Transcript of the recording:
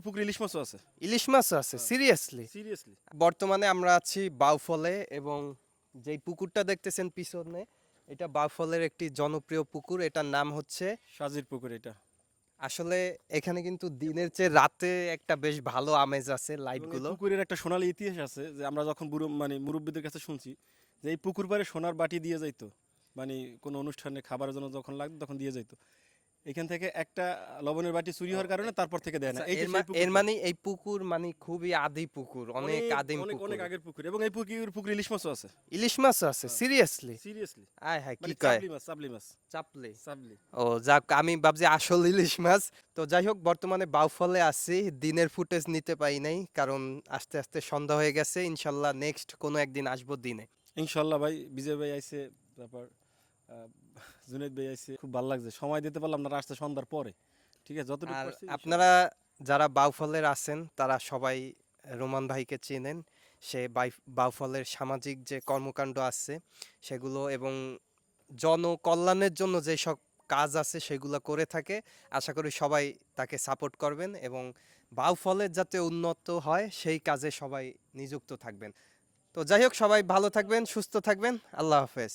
পুকুরে ইলিশ মাছও আছে। ইলিশ মাছও আছে হ্যাঁ। সিরিয়াসলি? সিরিয়াসলি। বর্তমানে আমরা আছি বাউফলে এবং যেই পুকুরটা দেখতেছেন পিছনে এটা বাউফলের একটি জনপ্রিয় পুকুর, এটার নাম হচ্ছে সাজির পুকুর এটা। আসলে এখানে কিন্তু দিনের চেয়ে রাতে একটা বেশ ভালো আমেজ আছে এবং এই লাইটগুলো। পুকুরের একটা সোনালী ইতিহাস আছে যে আমরা যখন মানে মুরব্বীদের কাছে শুনছি যে এই পুকুর পাড়ে সোনার বাটি দিয়ে যাইতো, মানে কোনো অনুষ্ঠানে খাবারের জন্য যখন লাগতো তখন দিয়ে যাইতো। এখান থেকে একটা লবণের বাটি চুরি হওয়ার কারণে তারপর থেকে দেয় না। আচ্ছা, এইটা এর সেই এর পুকুরটা। মানে এই পুকুর মানে খুবই আদি পুকুর, অনেক অনেক আদিম অনেক পুকুর। অনেক আগের পুকুর এবং এই পুকুরে ইলিশ মাছও আছে। ইলিশ মাছও আছে হ্যাঁ। সিরিয়াসলি? সিরিয়াসলি। আয় হায় কি মানে কয়, চাপলি মাছ। চাপলি? চাপলি। ও যাক, আমি ভাবছি আসল ইলিশ মাছ। তো যাই হোক, বর্তমানে বাউফলে আছি, দিনের ফুটেজ নিতে পারি নাই কারণ আস্তে আস্তে সন্ধ্যা হয়ে গেছে। ইনশাল্লাহ নেক্সট কোনো একদিন আসবো দিনে। ইনশাল্লাহ ভাই, বিজয় ভাই আইছে, তারপর জুনাইদ ভাই আইছে, খুব ভালো লাগছে। সময় দিতে পারলাম না, আসতে সন্ধ্যার পরে। ঠিক আছে, যতটুকু আর পারছি আপনারা ইনশাল্লাহ। যারা বাউফলের আছেন তারা সবাই রোমান ভাইকে চেনেন। সে বাউফলের সামাজিক যে কর্মকাণ্ড আছে সেগুলো এবং জনকল্যাণের জন্য যেসব কাজ আছে সেগুলো করে থাকে। আশা করি সবাই তাকে সাপোর্ট করবেন এবং বাউফলের যাতে উন্নত হয় সেই কাজে সবাই নিযুক্ত থাকবেন। তো যাই হোক, সবাই ভালো থাকবেন, সুস্থ থাকবেন। আল্লাহ হাফেজ।